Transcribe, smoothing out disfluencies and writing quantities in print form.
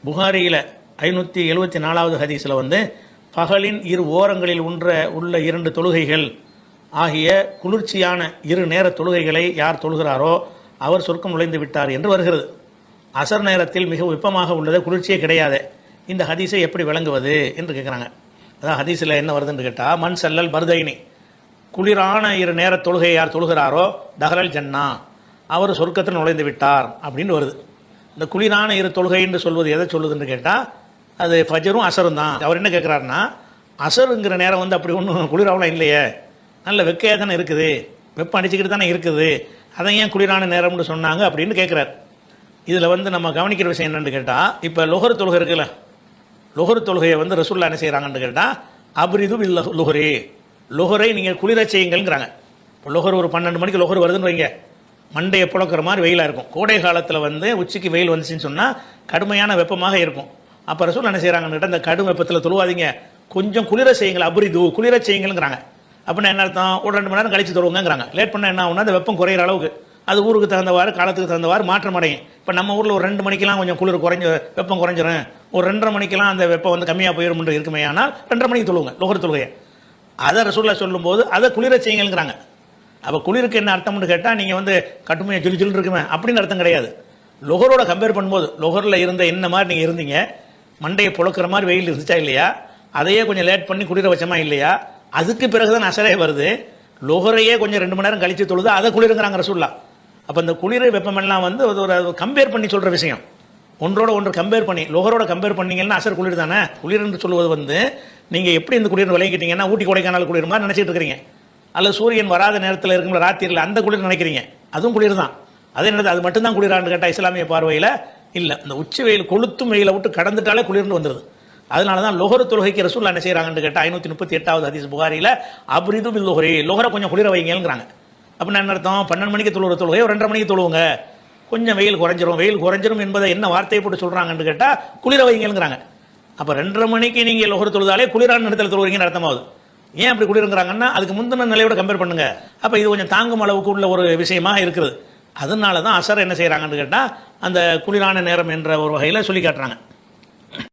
புகாரியில் 574வது ஹதீஸில் வந்து பகலின் இரு ஓரங்களில் உள்ள 2 தொழுகைகள் ஆகிய குளிர்ச்சியான 2 நேர தொழுகைகளை யார் தொழுகிறாரோ அவர் சொர்க்கம் நுழைந்து விட்டார் என்று வருகிறது. அசர் நேரத்தில் மிக வெப்பமாக உள்ளது, குளிர்ச்சியே கிடையாது. இந்த ஹதீஸை எப்படி விளங்குவது என்று கேட்குறாங்க. அதான் ஹதீஸில் என்ன வருதுன்னு கேட்டால், மண் சல்லல் பர்தைனி, குளிரான 2 நேர தொழுகையை யார் தொழுகிறாரோ தஹரல் ஜன்னா, அவர் சொர்க்கத்தில் நுழைந்து விட்டார் அப்படின்னு வருது. இந்த குளிரான 2 தொழுகை என்று சொல்வது எதை சொல்லுதுன்னு கேட்டால் அது ஃபஜரும் அசரும் தான். அவர் என்ன கேட்குறாருன்னா, அசருங்கிற நேரம் வந்து அப்படி ஒன்றும் குளிராவெலாம் இல்லையே, நல்ல வெக்கையாக தானே இருக்குது, வெப்பம் அடிச்சுக்கிட்டு தானே இருக்குது, அதை ஏன் குளிரான நேரம்னு சொன்னாங்க அப்படின்னு கேட்குறாரு. இதில் வந்து நம்ம கவனிக்கிற விஷயம் என்னென்னு கேட்டால், இப்போ லொஹர் தொழுகை இருக்குல்ல, லொஹர் தொழுகையை வந்து ரசூல்லா என்ன செய்கிறாங்கன்னு கேட்டால் அப்ரிது பில் லுஹரி, லொஹரை நீங்கள் குளிர செய்யுங்கள்ங்கிறாங்க. இப்போ லொஹர் ஒரு 12 மணிக்கு லொஹர் வருதுன்னு வைங்க, மண்டையை புழக்கிற மாதிரி வெயிலாக இருக்கும். கோடை காலத்தில் வந்து உச்சிக்கு வெயில் வந்துச்சுன்னு சொன்னால் கடுமையான வெப்பமாக இருக்கும். அப்போ ரசூல் என்ன செய்கிறாங்கன்னு கேட்டால், இந்த கடும் வெப்பத்தில் தொழுவாதீங்க, கொஞ்சம் குளிர செய்யுங்கள், அப்ரிது குளிர செய்யுங்கள்ங்கிறாங்க. அப்படின்னா என்ன அர்த்தம், ஒரு 2 மணி நேரம் கழிச்சு தொழுவுங்கிறாங்க. லேட் பண்ணால் என்ன ஆகுனா அந்த வெப்பம் குறையிற அளவுக்கு அது ஊருக்கு தகுந்தவாறு காலத்துக்கு தகுந்தவாறு மாற்றம் அடையும். இப்போ நம்ம ஊரில் ஒரு 2 மணிக்கெலாம் கொஞ்சம் குளிர் வெப்பம் குறைஞ்சிரும், ஒரு 2:30 மணிக்கெலாம் அந்த வெப்பம் வந்து கம்மியாக போயிடும் இருக்குமே, ஆனால் 2:30 மணிக்கு தொழுவுங்க லொஹர் தொழுகையை. அதை ரசூல்லா சொல்லும்போது அதை குளிர செய்யுங்கள்ங்கிறாங்க. அப்போ குளிருக்கு என்ன அர்த்தம்னு கேட்டால், நீங்கள் வந்து கட்டுமையாக ஜில் ஜில் இருக்குமே அப்படின்னு அர்த்தம் கிடையாது. லொஹரோட கம்பேர் பண்ணும்போது லொஹரில் இருந்த என்ன மாதிரி நீங்கள் இருந்தீங்க, மண்டையை புழக்கிற மாதிரி வெயில் இருந்துச்சா இல்லையா, அதையே கொஞ்சம் லேட் பண்ணி குளிர வச்சமா இல்லையா, அதுக்கு பிறகு தான் அசரே வருது. லொஹரையே கொஞ்சம் 2 மணி நேரம் கழித்து தொழுது அதை குளிருங்கிறாங்க ரசூல்லா. அப்போ இந்த குளிர் வெப்பமெல்லாம் வந்து ஒரு கம்பேர் பண்ணி சொல்கிற விஷயம், ஒன்றோட ஒன்று கம்பேர் பண்ணி. லொஹரோட கம்பேர் பண்ணிங்கன்னா அசர் குளிர் தானே. குளிர் என்று சொல்வது வந்து நீங்கள் எப்படி இந்த குளிர் விளங்கிட்டீங்கன்னா ஊட்டி கொடைக்கானல் குளிர் மாதிரி நினச்சிட்டு இருக்கிறீங்க, அல்லது சூரியன் வராத நேரத்தில் இருக்கும்போது ராத்திரியில் அந்த குளிர் நினைக்கிறீங்க, அதுவும் குளிர் தான். அதே நேரத்தில் அது மட்டும்தான் குளிரான்னு கேட்டால் இஸ்லாமிய பார்வையில் இல்லை. இந்த உச்சி வெயில் கொளுத்தும் வெயிலை விட்டு கடந்துட்டாலே குளிர்னு வந்துடுது. அதனால தான் லொஹர் தொழுகைக்கு ரசூல்லா என்ன செய்கிறாங்கன்னு கேட்டால் 538வது ஹதீஸ் புகாரியில் அப்ரிது பில் லுஹரி, லொஹரை கொஞ்சம் குளிர வைங்கிறாங்க. அப்படின்னா என்ன அர்த்தம், 12 மணிக்கு தொழுகிற தொழுகை ஒரு 2:30 மணிக்கு தொழுவுங்க, கொஞ்சம் வெயில் குறைஞ்சிரும் என்பதை என்ன வார்த்தையை போட்டு சொல்கிறாங்கன்னு கேட்டால் குளிர வைங்கிறாங்க. அப்போ 2:30 மணிக்கு நீங்கள் லொஹர் தொழுதாலே குளிரான இடத்துல தொழுவீங்கன்னு அர்த்தமாகுது. ஏன் அப்படி குளிருங்கிறாங்கன்னா அதுக்கு முந்தின நிலையோட கம்பேர் பண்ணுங்க. அப்போ இது கொஞ்சம் தாங்கும் அளவுக்கு உள்ள ஒரு விஷயமாக இருக்குது. அதனால தான் அசர் என்ன செய்கிறாங்கன்னு கேட்டால் அந்த குளிரான நேரம் என்ற ஒரு வகையில் சொல்லி காட்டுறாங்க.